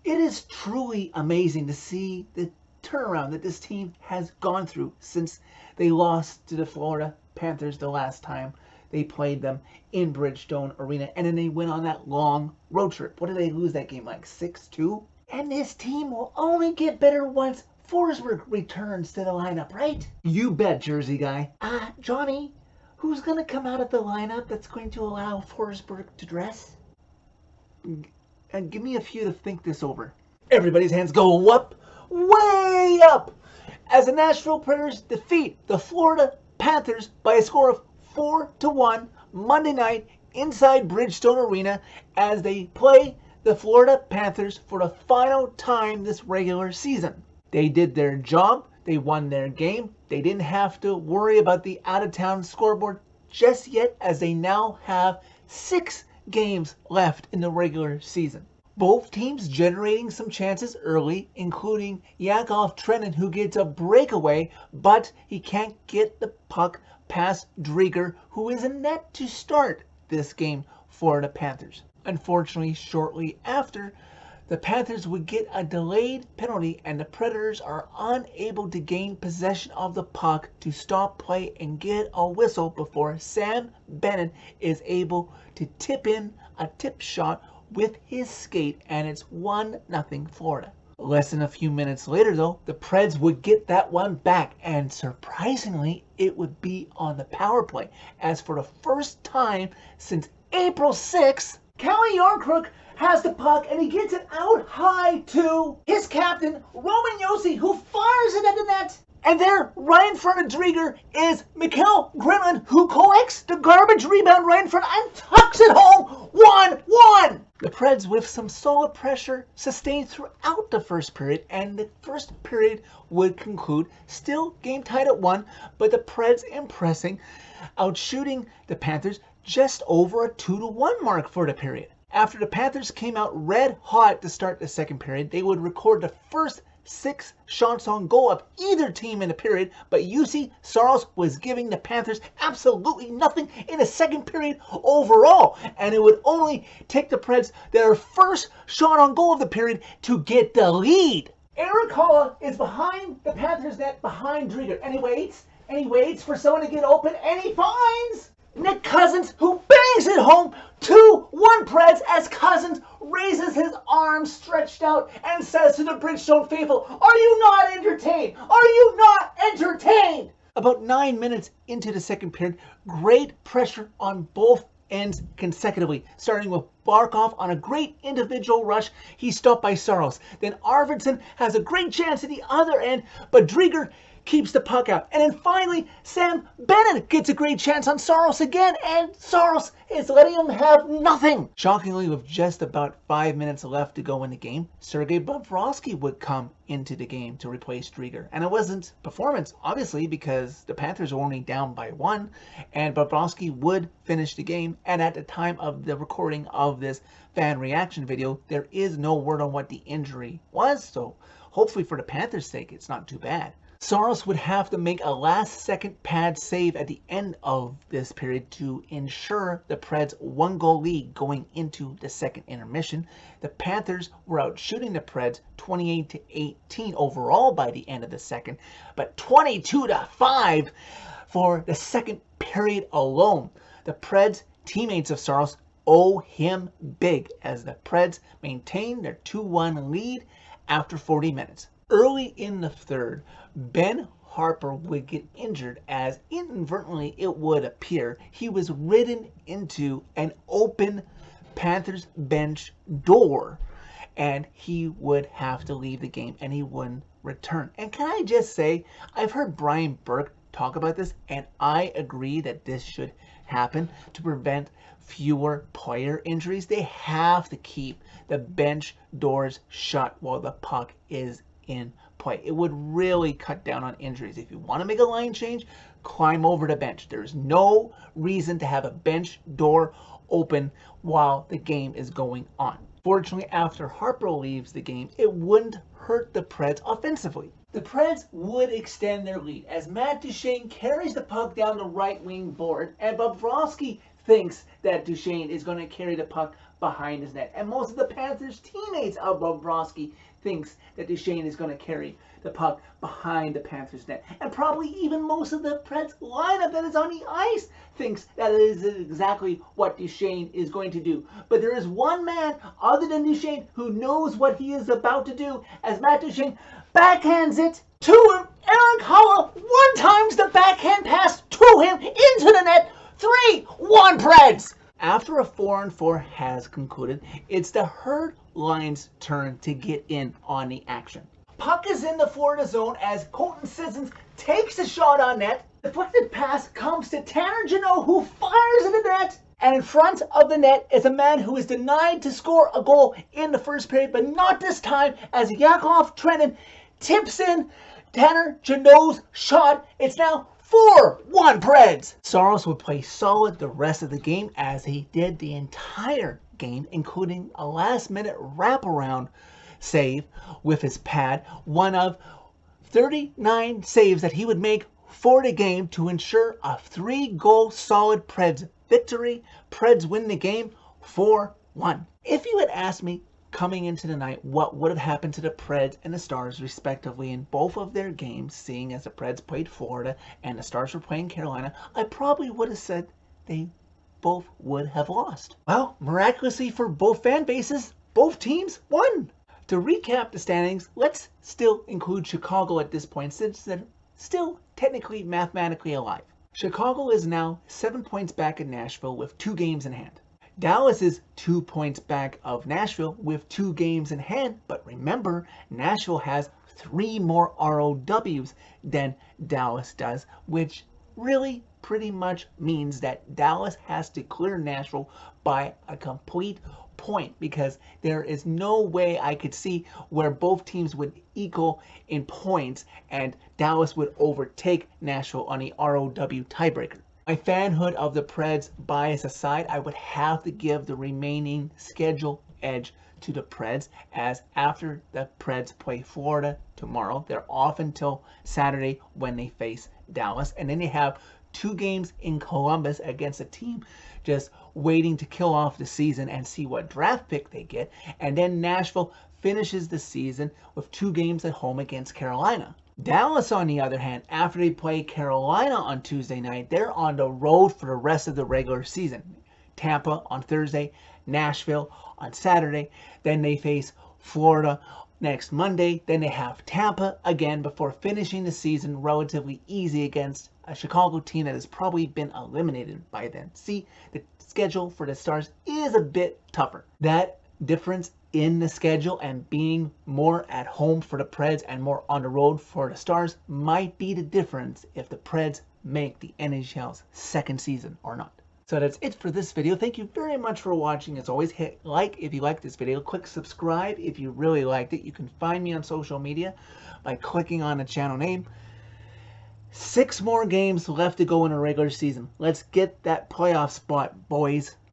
It is truly amazing to see the turnaround that this team has gone through since they lost to the Florida Panthers the last time they played them in Bridgestone Arena, and then they went on that long road trip. What did they lose that game, like 6-2? And this team will only get better once Forsberg returns to the lineup, right? You bet, Jersey guy. Johnny, who's going to come out of the lineup that's going to allow Forsberg to dress? And give me a few to think this over. Everybody's hands go up, way up, as the Nashville Predators defeat the Florida Panthers by a score of 4-1 Monday night inside Bridgestone Arena as they play the Florida Panthers for the final time this regular season. They did their job. They won their game. They didn't have to worry about the out-of-town scoreboard just yet, as they now have 6 games left in the regular season. Both teams generating some chances early, including Yakov Trenin, who gets a breakaway, but he can't get the puck past Drieger, who is in net to start this game for the Panthers. Unfortunately, shortly after, the Panthers would get a delayed penalty, and the Predators are unable to gain possession of the puck to stop play and get a whistle before Sam Bennett is able to tip in a tip shot with his skate, and it's 1-0 Florida. Less than a few minutes later, though, the Preds would get that one back, and surprisingly, it would be on the power play, as for the first time since April 6th, Calle Yarncrook has the puck, and he gets it out high to his captain, Roman Josi, who fires it at the net. And there, right in front of Drieger, is Mikael Granlund, who collects the garbage rebound right in front and tucks it home. 1-1! The Preds, with some solid pressure, sustained throughout the first period, and the first period would conclude still game tied at 1, but the Preds impressing, outshooting the Panthers just over a 2-1 mark for the period. After the Panthers came out red hot to start the second period, they would record the first 6 shots on goal of either team in the period, but UC Saros was giving the Panthers absolutely nothing in the second period overall, and it would only take the Preds their first shot on goal of the period to get the lead. Eric Holla is behind the Panthers net, behind Drieger, and he waits for someone to get open, and he finds Nick Cousins, who bangs it home. 2-1 Preds, as Cousins raises his arms stretched out and says to the Bridgestone faithful, "Are you not entertained? Are you not entertained?" About 9 minutes into the second period, great pressure on both ends consecutively, starting with Barkov on a great individual rush. He's stopped by Saros. Then Arvidsson has a great chance at the other end, but Drieger keeps the puck out. And then finally, Sam Bennett gets a great chance on Saros again, and Saros is letting him have nothing. Shockingly, with just about 5 minutes left to go in the game, Sergei Bobrovsky would come into the game to replace Drieger. And it wasn't performance, obviously, because the Panthers were only down by 1, and Bobrovsky would finish the game. And at the time of the recording of this fan reaction video, there is no word on what the injury was, so hopefully for the Panthers' sake, it's not too bad. Saros would have to make a last-second pad save at the end of this period to ensure the Preds' 1-goal lead going into the second intermission. The Panthers were out shooting the Preds 28-18 overall by the end of the second, but 22-5 for the second period alone. The Preds, teammates of Saros, owe him big as the Preds maintain their 2-1 lead after 40 minutes. Early in the third, Ben Harper would get injured, as inadvertently it would appear he was ridden into an open Panthers bench door, and he would have to leave the game and he wouldn't return. And can I just say, I've heard Brian Burke talk about this, and I agree that this should happen to prevent fewer player injuries. They have to keep the bench doors shut while the puck is in play. It would really cut down on injuries. If you want to make a line change, climb over the bench. There's no reason to have a bench door open while the game is going on. Fortunately, after Harper leaves the game, it wouldn't hurt the Preds offensively. The Preds would extend their lead as Matt Duchene carries the puck down the right wing board, and Bobrovsky thinks that Duchene is going to carry the puck behind his net. And most of the Panthers teammates of Bobrovsky thinks that Duchesne is going to carry the puck behind the Panthers net. And probably even most of the Preds lineup that is on the ice thinks that it is exactly what Duchesne is going to do. But there is one man other than Duchesne who knows what he is about to do, as Matt Duchesne backhands it to him. Eric Holla one-times the backhand pass to him into the net. 3-1 Preds! After a 4-on-4 has concluded, it's the Herd line's turn to get in on the action. Puck is in the Florida zone as Colton Sissons takes a shot on net. The deflected pass comes to Tanner Jeannot, who fires into the net. And in front of the net is a man who is denied to score a goal in the first period, but not this time, as Yakov Trenin tips in Tanner Jeannot's shot. It's now 4-1 Preds. Saros would play solid the rest of the game, as he did the entire game, including a last-minute wraparound save with his pad, one of 39 saves that he would make for the game to ensure a 3-goal solid Preds victory. Preds win the game 4-1. If you had asked me coming into the night what would have happened to the Preds and the Stars respectively in both of their games, seeing as the Preds played Florida and the Stars were playing Carolina, I probably would have said they both would have lost. Well, miraculously for both fan bases, both teams won. To recap the standings, let's still include Chicago at this point, since they're still technically mathematically alive. Chicago is now 7 points back in Nashville with 2 games in hand. Dallas is 2 points back of Nashville with 2 games in hand, but remember, Nashville has 3 more ROWs than Dallas does, which really pretty much means that Dallas has to clear Nashville by a complete point, because there is no way I could see where both teams would equal in points and Dallas would overtake Nashville on the ROW tiebreaker. My fanhood of the Preds bias aside, I would have to give the remaining schedule edge to the Preds, as after the Preds play Florida tomorrow, they're off until Saturday when they face Dallas, and then they have 2 games in Columbus against a team just waiting to kill off the season and see what draft pick they get. And then Nashville finishes the season with 2 games at home against Carolina. Dallas, on the other hand, after they play Carolina on Tuesday night, they're on the road for the rest of the regular season. Tampa on Thursday, Nashville on Saturday, then they face Florida next Monday, then they have Tampa again before finishing the season relatively easy against a Chicago team that has probably been eliminated by then. See, the schedule for the Stars is a bit tougher. That difference in the schedule and being more at home for the Preds and more on the road for the Stars might be the difference if the Preds make the NHL's second season or not. So that's it for this video. Thank you very much for watching. As always, hit like if you liked this video. Click subscribe if you really liked it. You can find me on social media by clicking on the channel name. 6 more games left to go in a regular season. Let's get that playoff spot, boys.